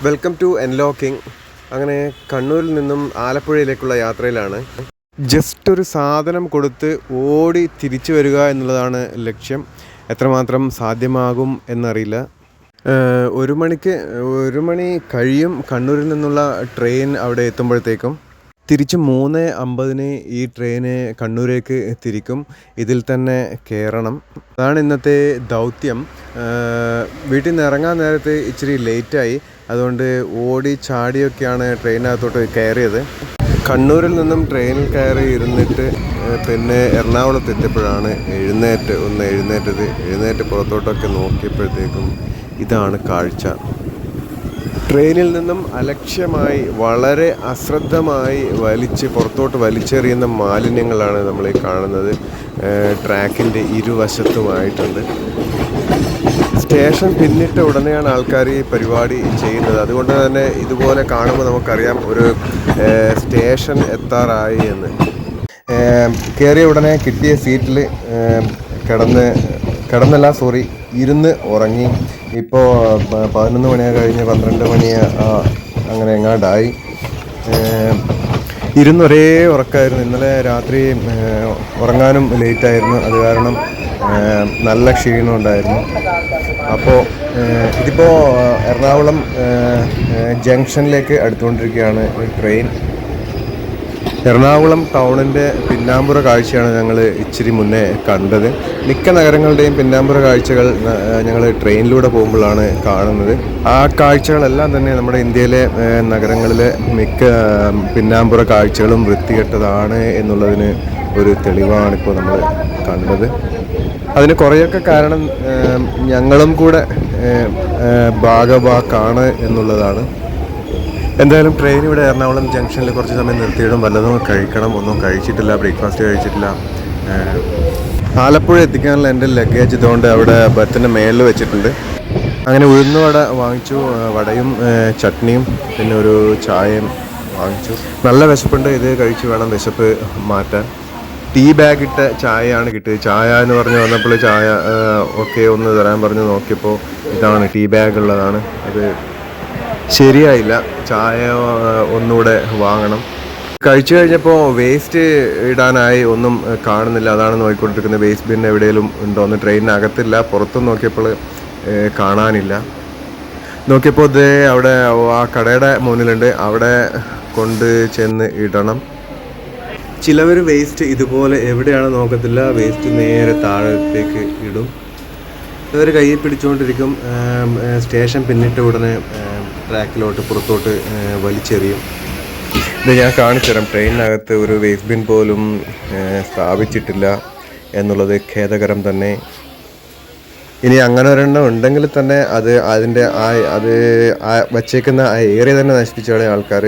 Welcome to എൻലോക്കിംഗ്. അങ്ങനെ കണ്ണൂരിൽ നിന്നും ആലപ്പുഴയിലേക്കുള്ള യാത്രയിലാണ്. ജസ്റ്റ് ഒരു സാധനം കൊടുത്ത് ഓടി തിരിച്ചു വരിക എന്നുള്ളതാണ് ലക്ഷ്യം. എത്രമാത്രം സാധ്യമാകും എന്നറിയില്ല. ഒരു മണി കഴിയും കണ്ണൂരിൽ നിന്നുള്ള ട്രെയിൻ അവിടെ എത്തുമ്പോഴത്തേക്കും. തിരിച്ച് 3:50 ഈ ട്രെയിന് കണ്ണൂരേക്ക് തിരിക്കും. ഇതിൽ തന്നെ കയറണം. അതാണ് ഇന്നത്തെ ദൗത്യം. വീട്ടിൽ നിന്ന് ഇറങ്ങാൻ നേരത്ത് ഇച്ചിരി ലേറ്റായി. അതുകൊണ്ട് ഓടി ചാടിയൊക്കെയാണ് ട്രെയിനകത്തോട്ട് കയറിയത്. കണ്ണൂരിൽ നിന്നും ട്രെയിനിൽ കയറി ഇരുന്നിട്ട് പിന്നെ എറണാകുളത്ത് എത്തിയപ്പോഴാണ് എഴുന്നേറ്റ് പുറത്തോട്ടൊക്കെ നോക്കിയപ്പോഴത്തേക്കും ഇതാണ് കാഴ്ച. ട്രെയിനിൽ നിന്നും അലക്ഷ്യമായി വളരെ അശ്രദ്ധമായി പുറത്തോട്ട് വലിച്ചെറിയുന്ന മാലിന്യങ്ങളാണ് നമ്മൾ ഈ കാണുന്നത്. ട്രാക്കിൻ്റെ ഇരുവശത്തുമായിട്ടുണ്ട്. സ്റ്റേഷൻ പിന്നിട്ട ഉടനെയാണ് ആൾക്കാർ ഈ പരിപാടി ചെയ്യുന്നത്. അതുകൊണ്ട് തന്നെ ഇതുപോലെ കാണുമ്പോൾ നമുക്കറിയാം ഒരു സ്റ്റേഷൻ എത്താറായി എന്ന്. കയറിയ ഉടനെ കിട്ടിയ സീറ്റിൽ ഇരുന്ന് ഉറങ്ങി. ഇപ്പോൾ 11 മണിയാണ് കഴിഞ്ഞ് 12 മണി അങ്ങനെ എങ്ങാണ്ടായി. ഇരുന്നൊരേ ഉറക്കമായിരുന്നു. ഇന്നലെ രാത്രി ഉറങ്ങാനും ലേറ്റായിരുന്നു. അത് കാരണം നല്ല ക്ഷീണം ഉണ്ടായിരുന്നു. അപ്പോൾ ഇതിപ്പോൾ എറണാകുളം ജംഗ്ഷനിലേക്ക് അടുത്തുകൊണ്ടിരിക്കുകയാണ് ട്രെയിൻ. എറണാകുളം ടൗണിൻ്റെ പിന്നാമ്പുറ കാഴ്ചയാണ് ഞങ്ങൾ ഇച്ചിരി മുന്നേ കണ്ടത്. മിക്ക നഗരങ്ങളുടെയും പിന്നാമ്പുറ കാഴ്ചകൾ ഞങ്ങൾ ട്രെയിനിലൂടെ പോകുമ്പോഴാണ് കാണുന്നത്. ആ കാഴ്ചകളെല്ലാം തന്നെ നമ്മുടെ ഇന്ത്യയിലെ നഗരങ്ങളിലെ മിക്ക പിന്നാമ്പുറ കാഴ്ചകളും വൃത്തികെട്ടതാണ് എന്നുള്ളതിന് ഒരു തെളിവാണിപ്പോൾ നമ്മൾ കണ്ടത്. അതിന് കുറേയൊക്കെ കാരണം ഞങ്ങളും കൂടെ ഭാഗഭാക്കാണ് എന്നുള്ളതാണ്. എന്തായാലും ട്രെയിൻ ഇവിടെ എറണാകുളം ജംഗ്ഷനിൽ കുറച്ച് സമയം നിർത്തിയിടും. വല്ലതും കഴിക്കണം. ഒന്നും കഴിച്ചിട്ടില്ല, ബ്രേക്ക്ഫാസ്റ്റ് കഴിച്ചിട്ടില്ല. ആലപ്പുഴ എത്തിക്കാനുള്ള എൻ്റെ ലഗേജ് ഇതുകൊണ്ട് അവിടെ ബത്തിൻ്റെ മേളിൽ വെച്ചിട്ടുണ്ട്. അങ്ങനെ ഉഴുന്നുവട വാങ്ങിച്ചു. വടയും ചട്നിയും പിന്നെ ഒരു ചായയും വാങ്ങിച്ചു. നല്ല വിശപ്പുണ്ട്. ഇത് കഴിച്ച് വേണം വിശപ്പ് മാറ്റാൻ. ടീ ബാഗ് ഇട്ട ചായയാണ് കിട്ടിയത്. ചായ എന്ന് പറഞ്ഞ് വന്നപ്പോൾ ചായ ഒക്കെ ഒന്ന് തരാൻ പറഞ്ഞ് നോക്കിയപ്പോൾ ഇതാണ് ടീ ബാഗ് ഉള്ളതാണ്. അത് ശരിയായില്ല. ചായ ഒന്നുകൂടെ വാങ്ങണം. കഴിച്ചു കഴിഞ്ഞപ്പോൾ വേസ്റ്റ് ഇടാനായി ഒന്നും കാണുന്നില്ല. അതാണ് നോക്കിക്കൊണ്ടിരിക്കുന്നത്. വേസ്റ്റ് ബിൻ എവിടെയെങ്കിലും ഉണ്ടോയെന്ന്. ട്രെയിനിനകത്തില്ല. പുറത്തും നോക്കിയപ്പോൾ കാണാനില്ല. നോക്കിയപ്പോൾ ഇത് അവിടെ ആ കടയുടെ മുന്നിലുണ്ട്. അവിടെ കൊണ്ട് ചെന്ന് ഇടണം. ചിലവർ വേസ്റ്റ് ഇതുപോലെ എവിടെയാണ് നോക്കത്തില്ല, വേസ്റ്റ് നേരെ താഴത്തേക്ക് ഇടും. ഇവർ കയ്യിൽ പിടിച്ചുകൊണ്ടിരിക്കും. സ്റ്റേഷൻ പിന്നിട്ട് ഉടനെ ട്രാക്കിലോട്ട് പുറത്തോട്ട് വലിച്ചെറിയും. ഇത് ഞാൻ കാണിച്ചു തരാം. ട്രെയിനിനകത്ത് ഒരു വേസ്റ്റ് ബിൻ പോലും സ്ഥാപിച്ചിട്ടില്ല എന്നുള്ളത് ഖേദകരം തന്നെ. ഇനി അങ്ങനെ ഒരെണ്ണം ഉണ്ടെങ്കിൽ തന്നെ അത് വച്ചേക്കുന്ന ആ ഏരിയ തന്നെ നശിപ്പിച്ച ആൾക്കാർ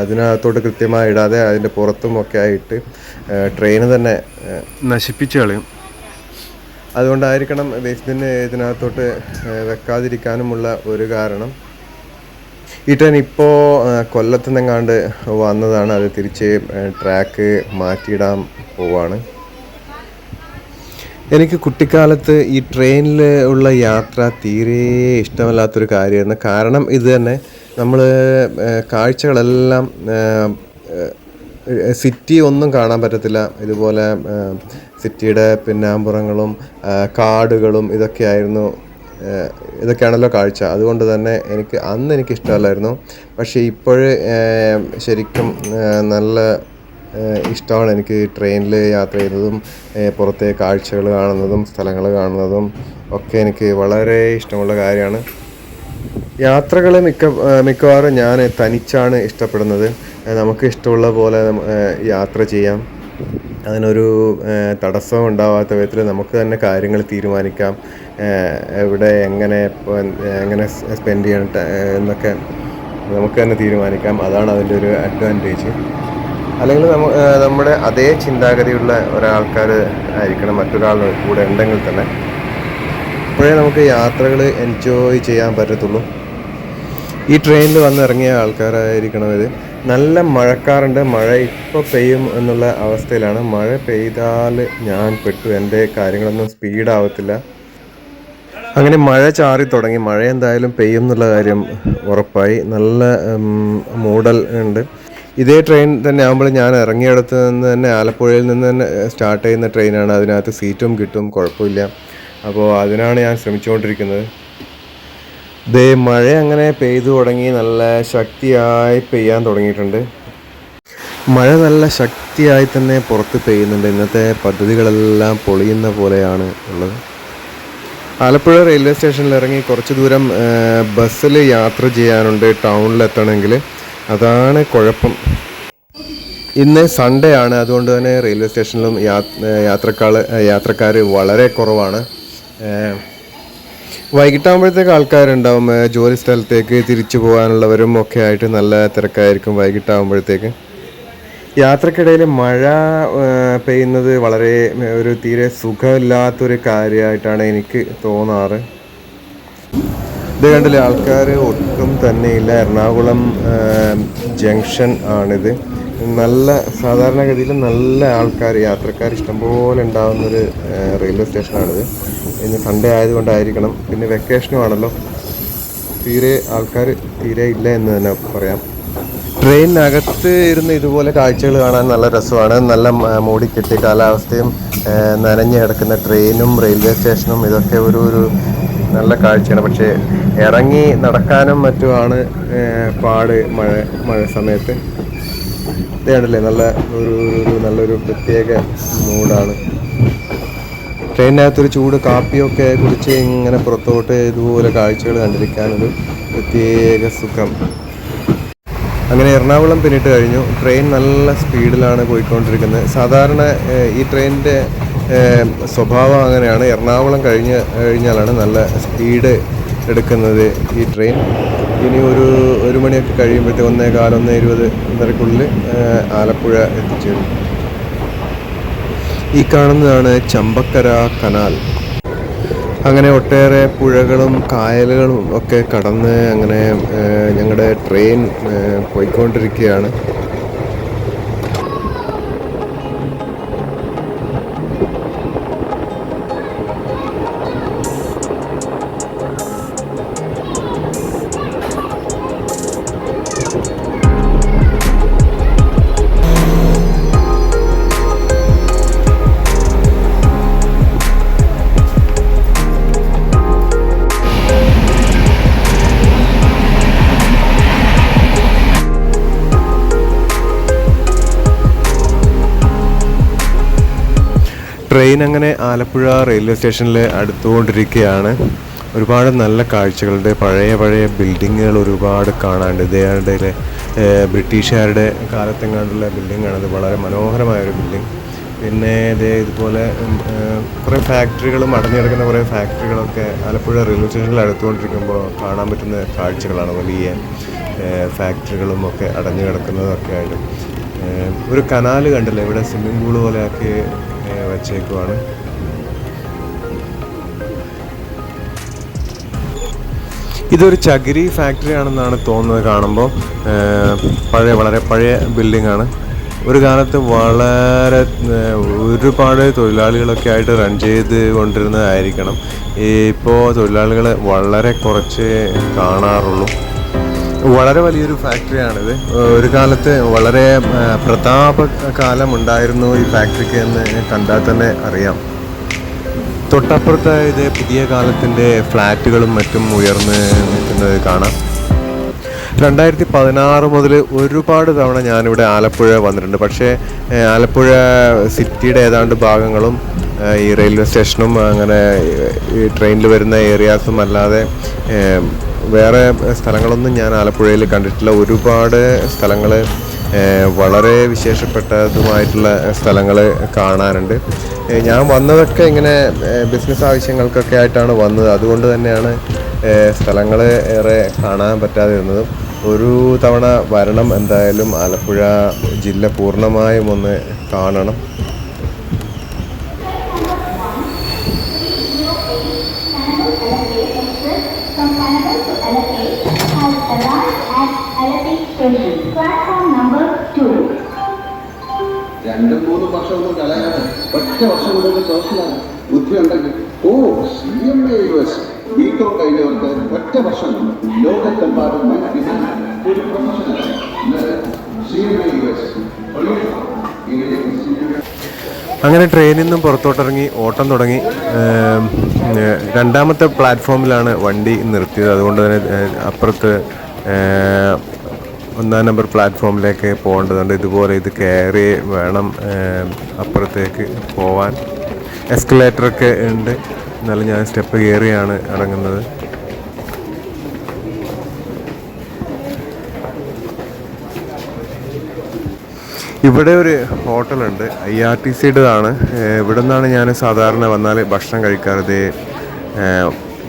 അതിനകത്തോട്ട് കൃത്യമായി ഇടാതെ അതിൻ്റെ പുറത്തും ഒക്കെ ആയിട്ട് ട്രെയിന് തന്നെ നശിപ്പിച്ച് കളയും. അതുകൊണ്ടായിരിക്കണം വേസ്റ്റ് ബിൻ ഇതിനകത്തോട്ട് വെക്കാതിരിക്കാനുമുള്ള ഒരു കാരണം. ഈ ട്രെയിൻ ഇപ്പോൾ കൊല്ലത്തു നിന്നെങ്ങാണ്ട് വന്നതാണ്. അത് തിരിച്ച് ട്രാക്ക് മാറ്റിയിടാൻ പോവാണ്. എനിക്ക് കുട്ടിക്കാലത്ത് ഈ ട്രെയിനിൽ ഉള്ള യാത്ര തീരെ ഇഷ്ടമല്ലാത്തൊരു കാര്യമായിരുന്നു. കാരണം ഇത് തന്നെ, നമ്മൾ കാഴ്ചകളെല്ലാം സിറ്റി ഒന്നും കാണാൻ പറ്റത്തില്ല. ഇതുപോലെ സിറ്റിയുടെ പിന്നാമ്പുറങ്ങളും കാടുകളും ഇതൊക്കെയാണല്ലോ കാഴ്ച. അതുകൊണ്ട് തന്നെ എനിക്ക് ഇഷ്ടമല്ലായിരുന്നു. പക്ഷേ ഇപ്പോൾ ശരിക്കും നല്ല ഇഷ്ടമാണ് എനിക്ക് മിനിറ്റ് യാത്ര ചെയ്യുന്നതും പുറത്തെ കാഴ്ചകൾ കാണുന്നതും സ്ഥലങ്ങൾ കാണുന്നതും ഒക്കെ എനിക്ക് വളരെ ഇഷ്ടമുള്ള കാര്യമാണ്. യാത്രകൾ മിക്കവാറും ഞാൻ തനിച്ചാണ് ഇഷ്ടപ്പെടുന്നത്. നമുക്ക് ഇഷ്ടമുള്ള പോലെ യാത്ര ചെയ്യാം. അതിനൊരു തടസ്സവും ഉണ്ടാവാത്ത വിധത്തിൽ നമുക്ക് തന്നെ കാര്യങ്ങൾ തീരുമാനിക്കാം. എവിടെ എങ്ങനെ സ്പെൻഡ് ചെയ്യണം എന്നൊക്കെ നമുക്ക് തന്നെ തീരുമാനിക്കാം. അതാണ് അതിൻ്റെ ഒരു അഡ്വാൻറ്റേജ്. അല്ലെങ്കിൽ നമ്മുടെ അതേ ചിന്താഗതിയുള്ള ഒരാൾക്കാർ ആയിരിക്കണം മറ്റൊരാൾ കൂടെ ഉണ്ടെങ്കിൽ തന്നെ. അപ്പോഴേ നമുക്ക് യാത്രകൾ എൻജോയ് ചെയ്യാൻ പറ്റത്തുള്ളൂ. ഈ ട്രെയിനിൽ വന്നിറങ്ങിയ ആൾക്കാരായിരിക്കണം ഇത്. നല്ല മഴക്കാറുണ്ട്. മഴ ഇപ്പോൾ പെയ്യും എന്നുള്ള അവസ്ഥയിലാണ്. മഴ പെയ്താൽ ഞാൻ പെട്ടു. എൻ്റെ കാര്യങ്ങളൊന്നും സ്പീഡാവത്തില്ല. അങ്ങനെ മഴ ചാറി തുടങ്ങി. മഴ എന്തായാലും പെയ്യും എന്നുള്ള കാര്യം ഉറപ്പായി. നല്ല മൂടൽ ഉണ്ട്. ഇതേ ട്രെയിൻ തന്നെ ആകുമ്പോൾ ഞാൻ ഇറങ്ങിയിടത്ത് നിന്ന് തന്നെ ആലപ്പുഴയിൽ നിന്ന് തന്നെ സ്റ്റാർട്ട് ചെയ്യുന്ന ട്രെയിനാണ്. അതിനകത്ത് സീറ്റും കിട്ടും, കുഴപ്പമില്ല. അപ്പോൾ അതിനാണ് ഞാൻ ശ്രമിച്ചുകൊണ്ടിരിക്കുന്നത്. ദേ മഴ അങ്ങനെ പെയ്തു തുടങ്ങി. നല്ല ശക്തിയായി പെയ്യാൻ തുടങ്ങിയിട്ടുണ്ട്. മഴ നല്ല ശക്തിയായി തന്നെ പുറത്ത് പെയ്യുന്നുണ്ട്. ഇന്നത്തെ പദ്ധതികളെല്ലാം പൊളിയുന്ന പോലെയാണ് ഉള്ളത്. ആലപ്പുഴ റെയിൽവേ സ്റ്റേഷനിൽ ഇറങ്ങി കുറച്ച് ദൂരം ബസ്സിൽ യാത്ര ചെയ്യാനുണ്ട് ടൗണിലെത്തണമെങ്കിൽ. അതാണ് കുഴപ്പം. ഇന്ന് സൺഡേ ആണ്, അതുകൊണ്ട് തന്നെ റെയിൽവേ സ്റ്റേഷനിലും യാത്രക്കാർ വളരെ കുറവാണ്. വൈകിട്ടാകുമ്പോഴത്തേക്ക് ആൾക്കാരുണ്ടാവും. ജോലി സ്ഥലത്തേക്ക് തിരിച്ചു പോകാനുള്ളവരും ഒക്കെ ആയിട്ട് നല്ല തിരക്കായിരിക്കും വൈകിട്ടാകുമ്പോഴത്തേക്ക്. യാത്രക്കിടയിൽ മഴ പെയ്യുന്നത് വളരെ ഒരു തീരെ സുഖമില്ലാത്തൊരു കാര്യമായിട്ടാണ് എനിക്ക് തോന്നാറ്. ഇത് കണ്ടില്ലേ, ആൾക്കാർ ഒട്ടും തന്നെയില്ല. എറണാകുളം ജംഗ്ഷൻ ആണിത്. നല്ല സാധാരണഗതിയിൽ നല്ല ആൾക്കാർ, യാത്രക്കാർ ഇഷ്ടംപോലെ ഉണ്ടാകുന്നൊരു റെയിൽവേ സ്റ്റേഷനാണിത്. ഇന്ന് സൺഡേ ആയതുകൊണ്ടായിരിക്കണം, പിന്നെ വെക്കേഷനും ആണല്ലോ, തീരെ ആൾക്കാർ തീരെ ഇല്ല എന്ന് തന്നെ പറയാം. ട്രെയിനിനകത്ത് ഇരുന്ന് ഇതുപോലെ കാഴ്ചകൾ കാണാൻ നല്ല രസമാണ്. നല്ല മൂടിക്കെട്ടിയ കാലാവസ്ഥയും നനഞ്ഞു കിടക്കുന്ന ട്രെയിനും റെയിൽവേ സ്റ്റേഷനും ഇതൊക്കെ ഒരു നല്ല കാഴ്ചയാണ്. പക്ഷേ ഇറങ്ങി നടക്കാനും മറ്റുമാണ് പാട് മഴ സമയത്ത്. ഇതാണല്ലേ നല്ലൊരു പ്രത്യേക മൂഡാണ്. ട്രെയിനിനകത്തൊരു ചൂട് കാപ്പിയൊക്കെ കുടിച്ച് ഇങ്ങനെ പുറത്തോട്ട് ഇതുപോലെ കാഴ്ചകൾ കണ്ടിരിക്കാനൊരു പ്രത്യേക സുഖം. അങ്ങനെ എറണാകുളം പിന്നിട്ട് കഴിഞ്ഞു. ട്രെയിൻ നല്ല സ്പീഡിലാണ് പോയിക്കൊണ്ടിരിക്കുന്നത്. സാധാരണ ഈ ട്രെയിനിൻ്റെ സ്വഭാവം അങ്ങനെയാണ്. എറണാകുളം കഴിഞ്ഞാലാണ് നല്ല സ്പീഡ് എടുക്കുന്നത് ഈ ട്രെയിൻ. ഇനി ഒരു മണിയൊക്കെ കഴിയുമ്പോഴത്തേക്ക് 1:15, 1:20 ആലപ്പുഴ എത്തിച്ചേരും. ഈ കാണുന്നതാണ് ചമ്പക്കര കനാൽ. അങ്ങനെ ഒട്ടേറെ പുഴകളും കായലുകളും ഒക്കെ കടന്ന് അങ്ങനെ ഞങ്ങളുടെ ട്രെയിൻ പോയിക്കൊണ്ടിരിക്കുകയാണ്. ട്രെയിൻ അങ്ങനെ ആലപ്പുഴ റെയിൽവേ സ്റ്റേഷനിൽ അടുത്തുകൊണ്ടിരിക്കുകയാണ്. ഒരുപാട് നല്ല കാഴ്ചകളുടെ പഴയ ബിൽഡിങ്ങുകൾ ഒരുപാട് കാണാനുണ്ട്. ഇതേടെ ബ്രിട്ടീഷുകാരുടെ കാലത്തെങ്ങാണ്ടുള്ള ബിൽഡിങ്ങാണത്. വളരെ മനോഹരമായൊരു ബിൽഡിങ്. പിന്നെ ഇതുപോലെ കുറേ ഫാക്ടറികളും അടഞ്ഞുകിടക്കുന്ന കുറേ ഫാക്ടറികളൊക്കെ ആലപ്പുഴ റെയിൽവേ സ്റ്റേഷനിൽ അടുത്തുകൊണ്ടിരിക്കുമ്പോൾ കാണാൻ പറ്റുന്ന കാഴ്ചകളാണ്. വലിയ ഫാക്ടറികളും ഒക്കെ അടഞ്ഞു കിടക്കുന്നതൊക്കെ ആയിട്ട്. ഒരു കനാല് കണ്ടില്ലേ, ഇവിടെ സ്വിമ്മിംഗ് പൂള് പോലെ ആക്കി വച്ചേക്കുവാണ്. ഇതൊരു ചകിരി ഫാക്ടറി ആണെന്നാണ് തോന്നുന്നത് കാണുമ്പോൾ. വളരെ പഴയ ബിൽഡിംഗ് ആണ്. ഒരു കാലത്ത് ഒരുപാട് തൊഴിലാളികളൊക്കെ ആയിട്ട് റൺ ചെയ്ത് കൊണ്ടിരുന്നതായിരിക്കണം. ഇപ്പോൾ തൊഴിലാളികൾ വളരെ കുറച്ച് കാണാറുള്ളൂ. വളരെ വലിയൊരു ഫാക്ടറിയാണിത്. ഒരു കാലത്ത് വളരെ പ്രതാപകാലം ഉണ്ടായിരുന്നു ഈ ഫാക്ടറിക്ക് എന്ന് കണ്ടാൽ തന്നെ അറിയാം. തൊട്ടപ്പുറത്ത് പുതിയ കാലത്തിൻ്റെ ഫ്ലാറ്റുകളും മറ്റും ഉയർന്ന് നിൽക്കുന്നത് കാണാം. 2016 മുതൽ ഒരുപാട് തവണ ഞാനിവിടെ ആലപ്പുഴ വന്നിട്ടുണ്ട്. പക്ഷേ ആലപ്പുഴ സിറ്റിയുടെ ഏതാണ്ട് ഭാഗങ്ങളും ഈ റെയിൽവേ സ്റ്റേഷനും അങ്ങനെ ഈ ട്രെയിനിൽ വരുന്ന ഏരിയാസും അല്ലാതെ വേറെ സ്ഥലങ്ങളൊന്നും ഞാൻ ആലപ്പുഴയിൽ കണ്ടിട്ടില്ല. ഒരുപാട് സ്ഥലങ്ങൾ, വളരെ വിശേഷപ്പെട്ടതുമായിട്ടുള്ള സ്ഥലങ്ങൾ കാണാനുണ്ട്. ഞാൻ വന്നതൊക്കെ ഇങ്ങനെ ബിസിനസ് ആവശ്യങ്ങൾക്കൊക്കെ ആയിട്ടാണ് വന്നത്. അതുകൊണ്ട് തന്നെയാണ് സ്ഥലങ്ങൾ ഏറെ കാണാൻ പറ്റാതിരുന്നതും. ഒരു തവണ വരണം എന്തായാലും. ആലപ്പുഴ ജില്ല പൂർണ്ണമായും ഒന്ന് കാണണം. രണ്ടും മൂന്നും വർഷമൊന്നും കളയാതെ ഒറ്റ വർഷം കൊണ്ട് പ്രൊഫഷണലാണ് ബുദ്ധി ഉണ്ടെങ്കിൽ CMA ഒറ്റ വർഷം ലോകത്തെമ്പാടും വൻ ഡിമാൻഡ് ഒരു പ്രൊഫഷണൽ അങ്ങനെ ട്രെയിനിൽ നിന്നും പുറത്തോട്ടിറങ്ങി ഓട്ടം തുടങ്ങി. രണ്ടാമത്തെ പ്ലാറ്റ്ഫോമിലാണ് വണ്ടി നിർത്തിയത്. അതുകൊണ്ട് തന്നെ അപ്പുറത്ത് ഒന്നാം നമ്പർ പ്ലാറ്റ്ഫോമിലേക്ക് പോകേണ്ടതുണ്ട്. ഇതുപോലെ ഇത് കയറി വേണം അപ്പുറത്തേക്ക് പോവാൻ. എസ്കലേറ്ററൊക്കെ ഉണ്ട്. എന്നാലും ഞാൻ സ്റ്റെപ്പ് കയറിയാണ് ഇറങ്ങുന്നത്. ഇവിടെ ഒരു ഹോട്ടലുണ്ട്, IRTCയുടേതാണ്. ഇവിടെ നിന്നാണ് ഞാൻ സാധാരണ വന്നാൽ ഭക്ഷണം കഴിക്കാറ്.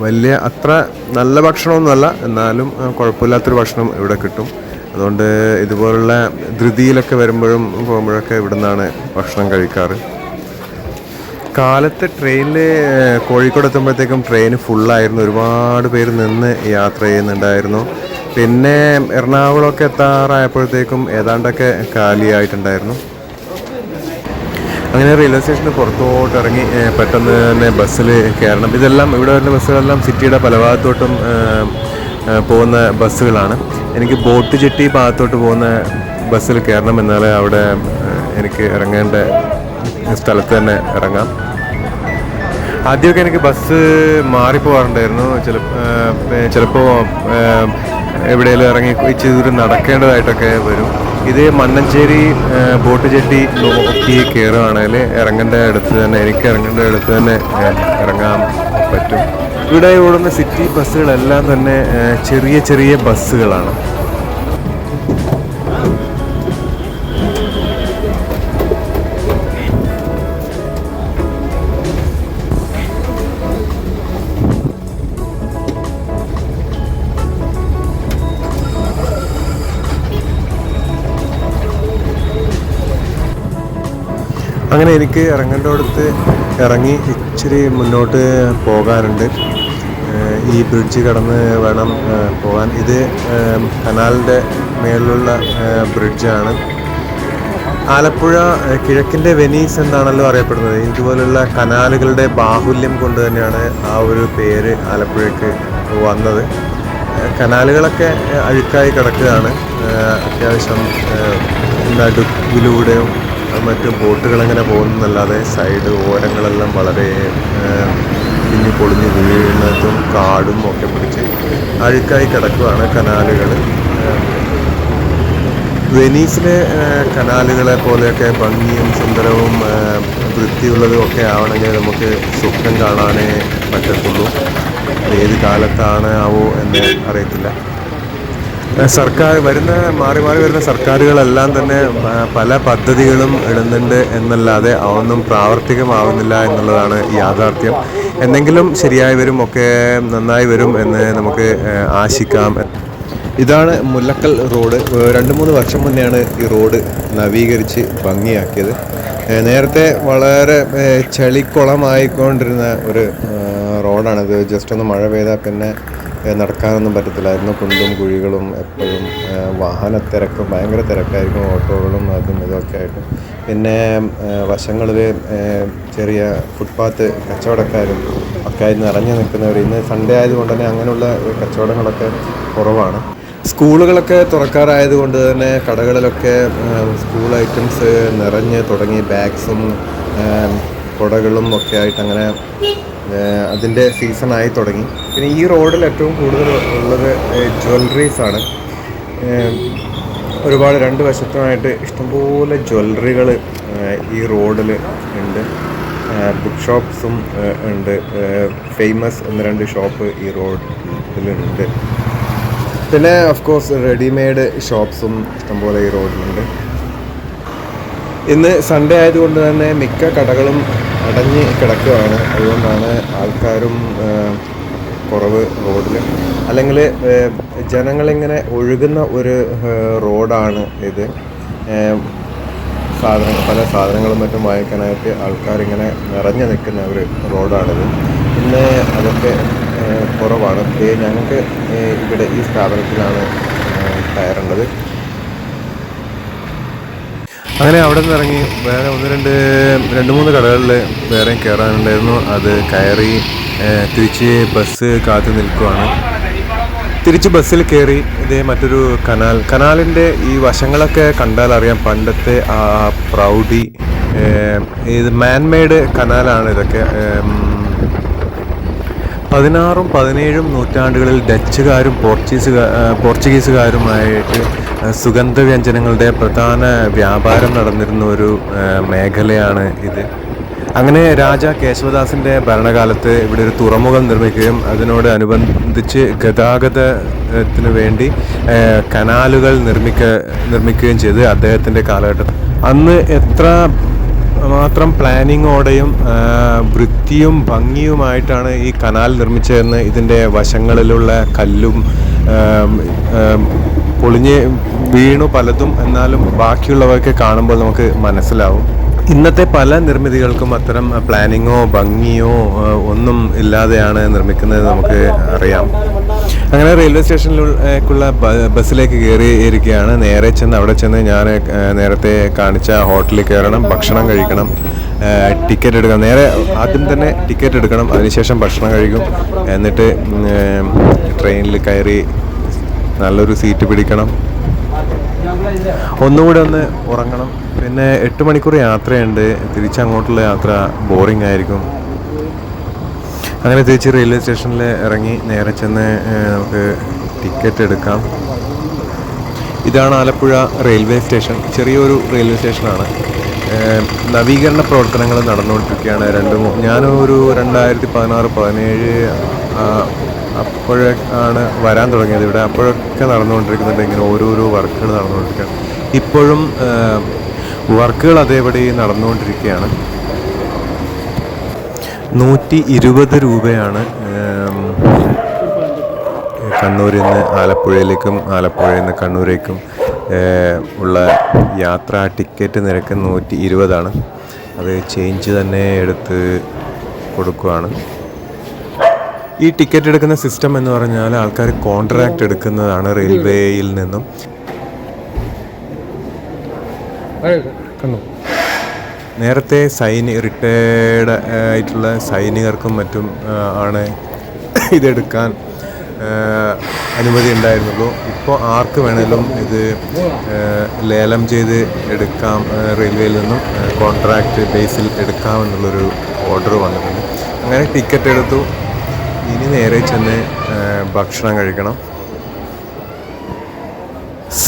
വലിയ അത്ര നല്ല ഭക്ഷണമൊന്നുമല്ല, എന്നാലും കുഴപ്പമില്ലാത്തൊരു ഭക്ഷണം ഇവിടെ കിട്ടും. അതുകൊണ്ട് ഇതുപോലുള്ള ധൃതിയിലൊക്കെ വരുമ്പോഴും പോകുമ്പോഴൊക്കെ ഇവിടെ നിന്നാണ് ഭക്ഷണം കഴിക്കാറ്. കാലത്ത് ട്രെയിനിൽ കോഴിക്കോട് എത്തുമ്പോഴത്തേക്കും ട്രെയിൻ ഫുള്ളായിരുന്നു. ഒരുപാട് പേര് നിന്ന് യാത്ര ചെയ്യുന്നുണ്ടായിരുന്നു. പിന്നെ എറണാകുളമൊക്കെ എത്താറായപ്പോഴത്തേക്കും ഏതാണ്ടൊക്കെ കാലിയായിട്ടുണ്ടായിരുന്നു. അങ്ങനെ റെയിൽവേ സ്റ്റേഷന് പുറത്തോട്ട് ഇറങ്ങി പെട്ടെന്ന് തന്നെ ബസ്സിൽ കയറണം. ഇതെല്ലാം ഇവിടെ വരുന്ന ബസ്സുകളെല്ലാം സിറ്റിയുടെ പല ഭാഗത്തോട്ടും പോകുന്ന ബസ്സുകളാണ്. എനിക്ക് ബോട്ട് ജെട്ടി ഭാഗത്തോട്ട് പോകുന്ന ബസ്സിൽ കയറണം. എന്നാലേ അവിടെ എനിക്ക് ഇറങ്ങേണ്ട സ്ഥലത്ത് തന്നെ ഇറങ്ങാം. ആദ്യമൊക്കെ എനിക്ക് ബസ് മാറിപ്പോകാറുണ്ടായിരുന്നു. ചിലപ്പോൾ എവിടെയെങ്കിലും ഇറങ്ങി ഇച്ചിരി ദൂരം നടക്കേണ്ടതായിട്ടൊക്കെ വരും. ഇത് മണ്ണഞ്ചേരി ബോട്ട് ജെട്ടി നോക്കി കയറുകയാണെങ്കിൽ ഇറങ്ങേണ്ട അടുത്ത് തന്നെ എനിക്ക് ഇറങ്ങേണ്ട അടുത്ത് തന്നെ ഇറങ്ങാൻ പറ്റും. ഇവിടെ ഓടുന്ന സിറ്റി ബസ്സുകളെല്ലാം തന്നെ ചെറിയ ചെറിയ ബസ്സുകളാണ്. അങ്ങനെ എനിക്ക് ഇറങ്ങേണ്ടടുത്ത് ഇറങ്ങി ഇച്ചിരി മുന്നോട്ട് പോകാനുണ്ട്. ഈ ബ്രിഡ്ജ് കടന്ന് വേണം പോകാൻ. ഇത് കനാലിൻ്റെ മേളിലുള്ള ബ്രിഡ്ജാണ്. ആലപ്പുഴ കിഴക്കിൻ്റെ വെനീസ് എന്നാണല്ലോ അറിയപ്പെടുന്നത്. ഇതുപോലുള്ള കനാലുകളുടെ ബാഹുല്യം കൊണ്ട് തന്നെയാണ് ആ ഒരു പേര് ആലപ്പുഴയ്ക്ക് വന്നത്. കനാലുകളൊക്കെ അഴുക്കായി കിടക്കുകയാണ്. അത്യാവശ്യം നടുവിലൂടെയും മറ്റ് ബോട്ടുകളെങ്ങനെ പോകുന്നതല്ലാതെ സൈഡ് ഓരങ്ങളെല്ലാം വളരെ പിന്നി പൊളിഞ്ഞ് വീഴുന്നതും കാടും ഒക്കെ പിടിച്ച് അഴുക്കായി കിടക്കുകയാണ് കനാലുകൾ. വെനീസിലെ കനാലുകളെ പോലെയൊക്കെ ഭംഗിയും സുന്ദരവും വൃത്തിയുള്ളതും ഒക്കെ ആവണമെങ്കിൽ നമുക്ക് സ്വപ്നം കാണാനേ പറ്റത്തുള്ളൂ. ഏത് കാലത്താണ് ആവോ എന്ന് അറിയത്തില്ല. സർക്കാർ മാറി വരുന്ന സർക്കാരുകളെല്ലാം തന്നെ പല പദ്ധതികളും ഇടുന്നുണ്ട് എന്നല്ലാതെ അതൊന്നും പ്രാവർത്തികമാവുന്നില്ല എന്നുള്ളതാണ് യാഥാർത്ഥ്യം. എന്തെങ്കിലും ശരിയായി വരും, ഒക്കെ നന്നായി വരും എന്ന് നമുക്ക് ആശിക്കാം. ഇതാണ് മുല്ലക്കൽ റോഡ്. 2-3 വർഷം മുന്നെയാണ് ഈ റോഡ് നവീകരിച്ച് ഭംഗിയാക്കിയത്. നേരത്തെ വളരെ ചെളിക്കുളമായിക്കൊണ്ടിരുന്ന ഒരു റോഡാണിത്. ജസ്റ്റ് ഒന്ന് മഴ പെയ്താൽ പിന്നെ നടക്കാനൊന്നും പറ്റത്തില്ലായിരുന്നു. കുണ്ടും കുഴികളും, എപ്പോഴും വാഹനത്തിരക്കും, ഭയങ്കര തിരക്കായിരിക്കും, ഓട്ടോകളും അതും ഇതൊക്കെ ആയിട്ട്. പിന്നെ വശങ്ങളിൽ ചെറിയ ഫുട്പാത്ത് കച്ചവടക്കാരും ഒക്കെ ആയി നിറഞ്ഞു നിൽക്കുന്നവർ. ഇന്ന് സൺഡേ ആയതുകൊണ്ട് തന്നെ അങ്ങനെയുള്ള കച്ചവടങ്ങളൊക്കെ കുറവാണ്. സ്കൂളുകളൊക്കെ തുറക്കാറായതുകൊണ്ട് തന്നെ കടകളിലൊക്കെ സ്കൂൾ ഐറ്റംസ് നിറഞ്ഞ് തുടങ്ങി. ബാഗ്സും കുടകളും ഒക്കെ ആയിട്ട് അങ്ങനെ അതിൻ്റെ സീസണായി തുടങ്ങി. പിന്നെ ഈ റോഡിൽ ഏറ്റവും കൂടുതൽ ഉള്ളത് ജ്വല്ലറീസാണ്. ഒരുപാട് 2 വശത്തുമായിട്ട് ഇഷ്ടംപോലെ ജ്വല്ലറികൾ ഈ റോഡിൽ ഉണ്ട്. ബുക്ക് ഷോപ്സും ഉണ്ട്. ഫേമസ് 1-2 ഷോപ്പ് ഈ റോഡിലുണ്ട്. പിന്നെ ഓഫ് കോഴ്സ് റെഡിമെയ്ഡ് ഷോപ്സും ഇഷ്ടംപോലെ ഈ റോഡിലുണ്ട്. ഇന്ന് സൺഡേ ആയതുകൊണ്ട് തന്നെ മിക്ക കടകളും അടഞ്ഞ് കിടക്കുകയാണ്. അതുകൊണ്ടാണ് ആൾക്കാരും കുറവ് റോഡിൽ. അല്ലെങ്കിൽ ജനങ്ങളിങ്ങനെ ഒഴുകുന്ന ഒരു റോഡാണ് ഇത്. പല സാധനങ്ങളും മറ്റും വാങ്ങിക്കാനായിട്ട് ആൾക്കാരിങ്ങനെ നിറഞ്ഞു നിൽക്കുന്ന ഒരു റോഡാണിത്. ഇന്ന് അതൊക്കെ കുറവാണ്. ഞങ്ങൾക്ക് ഇവിടെ ഈ സ്ഥാപനത്തിലാണ് കയറേണ്ടത്. അങ്ങനെ അവിടെ നിന്ന് ഇറങ്ങി വേറെ 2-3 കടകളിൽ വേറെയും കയറാനുണ്ടായിരുന്നു. അത് കയറി തിരിച്ച് ബസ് കാത്തു നിൽക്കുവാണ്. തിരിച്ച് ബസ്സിൽ കയറി ഇതേ മറ്റൊരു കനാലിൻ്റെ ഈ വശങ്ങളൊക്കെ കണ്ടാൽ അറിയാം പണ്ടത്തെ ആ പ്രൗഢി. ഇത് മാൻമെയ്ഡ് കനാലാണ് ഇതൊക്കെ. 16ഉം 17ഉം നൂറ്റാണ്ടുകളിൽ ഡച്ചുകാരും പോർച്ചുഗീസുകാരുമായിട്ട് സുഗന്ധവ്യഞ്ജനങ്ങളുടെ പ്രധാന വ്യാപാരം നടന്നിരുന്ന ഒരു മേഖലയാണ് ഇത്. അങ്ങനെ രാജാ കേശവദാസിൻ്റെ ഭരണകാലത്ത് ഇവിടെ ഒരു തുറമുഖം നിർമ്മിക്കുകയും അതിനോട് അനുബന്ധിച്ച് ഗതാഗതത്തിന് വേണ്ടി കനാലുകൾ നിർമ്മിക്കുകയും ചെയ്ത് അദ്ദേഹത്തിൻ്റെ കാലഘട്ടത്തിൽ. അന്ന് എത്ര മാത്രം പ്ലാനിങ്ങോടെയും വൃത്തിയും ഭംഗിയുമായിട്ടാണ് ഈ കനാൽ നിർമ്മിച്ചതെന്ന് ഇതിൻ്റെ വശങ്ങളിലുള്ള കല്ലും പൊളിഞ്ഞ് വീണു പലതും, എന്നാലും ബാക്കിയുള്ളവയൊക്കെ കാണുമ്പോൾ നമുക്ക് മനസ്സിലാവും. ഇന്നത്തെ പല നിർമ്മിതികൾക്കും അത്തരം പ്ലാനിങ്ങോ ഭംഗിയോ ഒന്നും ഇല്ലാതെയാണ് നിർമ്മിക്കുന്നത് നമുക്ക് അറിയാം. അങ്ങനെ റെയിൽവേ സ്റ്റേഷനിലേക്കുള്ള ബസ്സിലേക്ക് കയറിയിരിക്കുകയാണ്. നേരെ ചെന്ന് അവിടെ ചെന്ന് ഞാൻ നേരത്തെ കാണിച്ച ഹോട്ടലിൽ കയറണം, ഭക്ഷണം കഴിക്കണം, ടിക്കറ്റ് എടുക്കണം. ആദ്യം തന്നെ ടിക്കറ്റ് എടുക്കണം, അതിനുശേഷം ഭക്ഷണം കഴിക്കും. എന്നിട്ട് ട്രെയിനിൽ കയറി നല്ലൊരു സീറ്റ് പിടിക്കണം, ഒന്നുകൂടെ ഒന്ന് ഉറങ്ങണം. പിന്നെ 8 മണിക്കൂർ യാത്രയുണ്ട്. തിരിച്ചങ്ങോട്ടുള്ള യാത്ര ബോറിംഗ് ആയിരിക്കും. അങ്ങനെ തിരിച്ച് റെയിൽവേ സ്റ്റേഷനിൽ ഇറങ്ങി നേരെ ചെന്ന് നമുക്ക് ടിക്കറ്റ് എടുക്കാം. ഇതാണ് ആലപ്പുഴ റെയിൽവേ സ്റ്റേഷൻ. ചെറിയൊരു റെയിൽവേ സ്റ്റേഷനാണ്. നവീകരണ പ്രവർത്തനങ്ങൾ നടന്നുകൊണ്ടിരിക്കുകയാണ്. ഞാനൊരു 2016-17 അപ്പോഴാണ് വരാൻ തുടങ്ങിയത് ഇവിടെ. അപ്പോഴൊക്കെ നടന്നുകൊണ്ടിരിക്കുന്നുണ്ട് ഇങ്ങനെ ഓരോരോ വർക്കുകൾ നടന്നുകൊണ്ടിരിക്കുകയാണ്. ഇപ്പോഴും വർക്കുകൾ അതേപടി നടന്നുകൊണ്ടിരിക്കുകയാണ്. 120 രൂപയാണ് കണ്ണൂരിൽ നിന്ന് ആലപ്പുഴയിലേക്കും ആലപ്പുഴയിൽ നിന്ന് കണ്ണൂരേക്കും ഉള്ള യാത്രാ ടിക്കറ്റ് നിരക്ക് 120 അത് ചേഞ്ച് തന്നെ എടുത്ത് കൊടുക്കുകയാണ്. ഈ ടിക്കറ്റ് എടുക്കുന്ന സിസ്റ്റം എന്ന് പറഞ്ഞാൽ ആൾക്കാർ കോൺട്രാക്റ്റ് എടുക്കുന്നതാണ് റെയിൽവേയിൽ നിന്നും. നേരത്തെ റിട്ടയേർഡ് ആയിട്ടുള്ള സൈനികർക്കും മറ്റും ആണ് ഇതെടുക്കാൻ അനുമതി ഉണ്ടായിരുന്നുള്ളൂ. ഇപ്പോൾ ആർക്ക് വേണേലും ഇത് ലേലം ചെയ്ത് എടുക്കാം, റെയിൽവേയിൽ നിന്നും കോൺട്രാക്റ്റ് ബേസിൽ എടുക്കാമെന്നുള്ളൊരു ഓർഡർ വന്നിട്ടുണ്ട്. അങ്ങനെ ടിക്കറ്റ് എടുത്തു. ഇനി നേരെ ചെന്ന് ഭക്ഷണം കഴിക്കണം.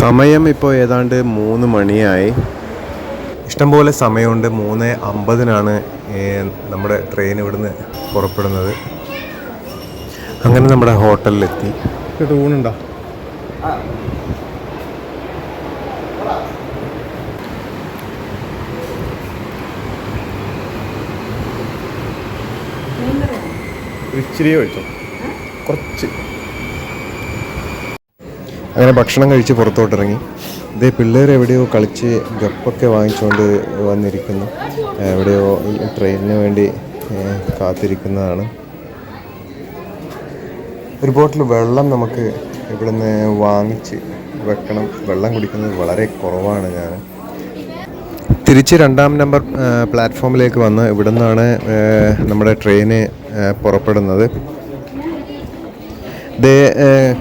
സമയം ഇപ്പോൾ ഏതാണ്ട് 3 മണിയായി. ഇഷ്ടംപോലെ സമയമുണ്ട്. 3:50 നമ്മുടെ ട്രെയിൻ ഇവിടുന്ന് പുറപ്പെടുന്നത്. അങ്ങനെ നമ്മുടെ ഹോട്ടലിലെത്തി. ഊണുണ്ടോ? ഇച്ചിരി കഴിച്ചോ, കുറച്ച്. അങ്ങനെ ഭക്ഷണം കഴിച്ച് പുറത്തോട്ടിറങ്ങി. ഇതേ പിള്ളേർ എവിടെയോ കളിച്ച് ഗപ്പൊക്കെ വാങ്ങിച്ചുകൊണ്ട് വന്നിരിക്കുന്നു. എവിടെയോ ട്രെയിനിന് വേണ്ടി കാത്തിരിക്കുന്നതാണ്. ഒരു ബോട്ടിൽ വെള്ളം നമുക്ക് ഇവിടുന്ന് വാങ്ങിച്ച് വെക്കണം. വെള്ളം കുടിക്കുന്നത് വളരെ കുറവാണ് ഞാൻ. തിരിച്ച് 2-ാം നമ്പർ പ്ലാറ്റ്ഫോമിലേക്ക് വന്ന് ഇവിടെ നിന്നാണ് നമ്മുടെ ട്രെയിന് പുറപ്പെടുന്നത്.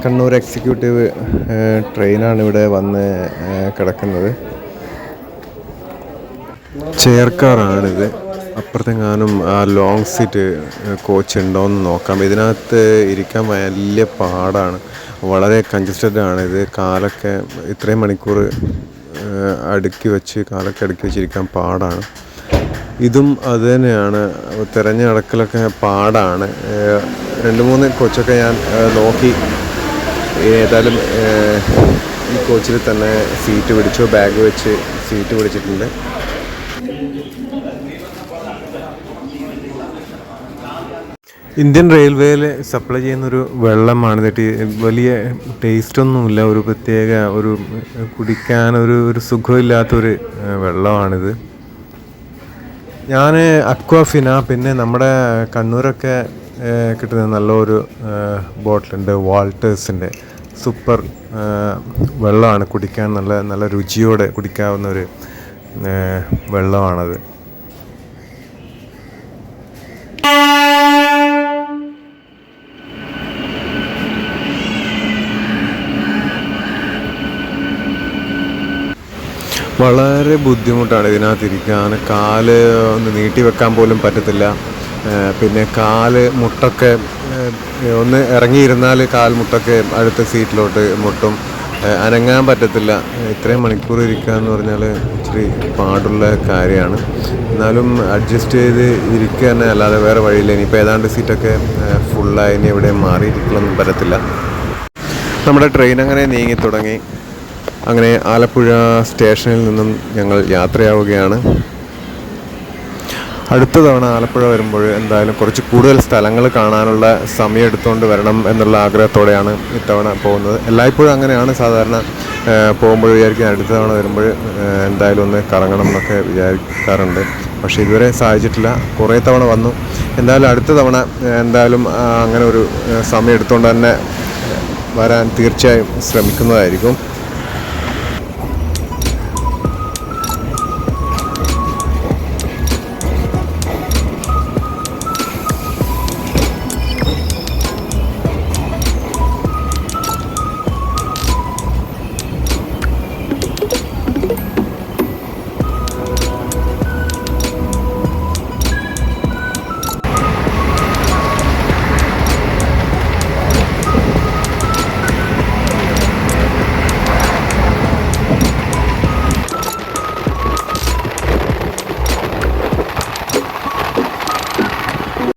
കണ്ണൂർ എക്സിക്യൂട്ടീവ് ട്രെയിനാണ് ഇവിടെ വന്ന് കിടക്കുന്നത്. ചെയർക്കാറാണിത്. അപ്പുറത്തെങ്ങാനും ആ ലോങ് സീറ്റ് കോച്ച് ഉണ്ടോയെന്ന് നോക്കാം. ഇതിനകത്ത് ഇരിക്കാൻ വലിയ പാടാണ്, വളരെ കൺജസ്റ്റഡ് ആണ് ഇത്. കാലൊക്കെ ഇത്രയും മണിക്കൂർ അടുക്കി വെച്ചിരിക്കാൻ പാടാണ്. ഇതും അത് തന്നെയാണ്, തിരഞ്ഞു നടക്കലൊക്കെ പാടാണ്. 2-3 കോച്ചൊക്കെ ഞാൻ നോക്കി. ഏതായാലും ഈ കോച്ചിൽ തന്നെ സീറ്റ് പിടിച്ചു, ബാഗ് വെച്ച് സീറ്റ് പിടിച്ചിട്ടുണ്ട്. ഇന്ത്യൻ റെയിൽവേയിൽ സപ്ലൈ ചെയ്യുന്നൊരു വെള്ളമാണ്. വലിയ ടേസ്റ്റൊന്നുമില്ല, ഒരു പ്രത്യേക ഒരു കുടിക്കാനൊരു സുഖമില്ലാത്തൊരു വെള്ളമാണിത്. ഞാൻ അക്വാഫിന, പിന്നെ നമ്മുടെ കണ്ണൂരൊക്കെ കിട്ടുന്ന നല്ലൊരു ബോട്ടിലുണ്ട്, വാൾട്ടേഴ്സിൻ്റെ സൂപ്പർ വെള്ളമാണ്. കുടിക്കാൻ നല്ല രുചിയോടെ കുടിക്കാവുന്നൊരു വെള്ളമാണത്. വളരെ ബുദ്ധിമുട്ടാണ് ഇതിനകത്തിരിക്കാൻ. കാല് ഒന്ന് നീട്ടി വെക്കാൻ പോലും പറ്റത്തില്ല. പിന്നെ കാല് മുട്ടൊക്കെ ഒന്ന് ഇറങ്ങിയിരുന്നാൽ കാൽ മുട്ടൊക്കെ അടുത്ത സീറ്റിലോട്ട് മുട്ടും. അനങ്ങാൻ പറ്റത്തില്ല. ഇത്രയും മണിക്കൂർ ഇരിക്കുക എന്ന് പറഞ്ഞാൽ ഇച്ചിരി പാടുള്ള കാര്യമാണ്. എന്നാലും അഡ്ജസ്റ്റ് ചെയ്ത് ഇരിക്കുക തന്നെ, അല്ലാതെ വേറെ വഴിയില്ല. ഇനിയിപ്പോൾ ഏതാണ്ട് സീറ്റൊക്കെ ഫുള്ളായി, ഇനി എവിടെയും മാറിയിരിക്കലൊന്നും പറ്റത്തില്ല. നമ്മുടെ ട്രെയിൻ അങ്ങനെ നീങ്ങി തുടങ്ങി. അങ്ങനെ ആലപ്പുഴ സ്റ്റേഷനിൽ നിന്നും ഞങ്ങൾ യാത്രയാവുകയാണ്. അടുത്ത തവണ ആലപ്പുഴ വരുമ്പോൾ എന്തായാലും കുറച്ച് കൂടുതൽ സ്ഥലങ്ങൾ കാണാനുള്ള സമയം എടുത്തുകൊണ്ട് വരണം എന്നുള്ള ആഗ്രഹത്തോടെയാണ് ഇത്തവണ പോകുന്നത്. എല്ലായ്പ്പോഴും അങ്ങനെയാണ് സാധാരണ പോകുമ്പോൾ വിചാരിക്കും അടുത്ത തവണ വരുമ്പോൾ എന്തായാലും ഒന്ന് കറങ്ങണം എന്നൊക്കെ വിചാരിക്കാറുണ്ട്. പക്ഷേ ഇതുവരെ സാധിച്ചിട്ടില്ല. കുറേ തവണ വന്നു. എന്തായാലും അടുത്ത തവണ എന്തായാലും അങ്ങനെ ഒരു സമയം എടുത്തുകൊണ്ട് തന്നെ വരാൻ തീർച്ചയായും ശ്രമിക്കുന്നതായിരിക്കും.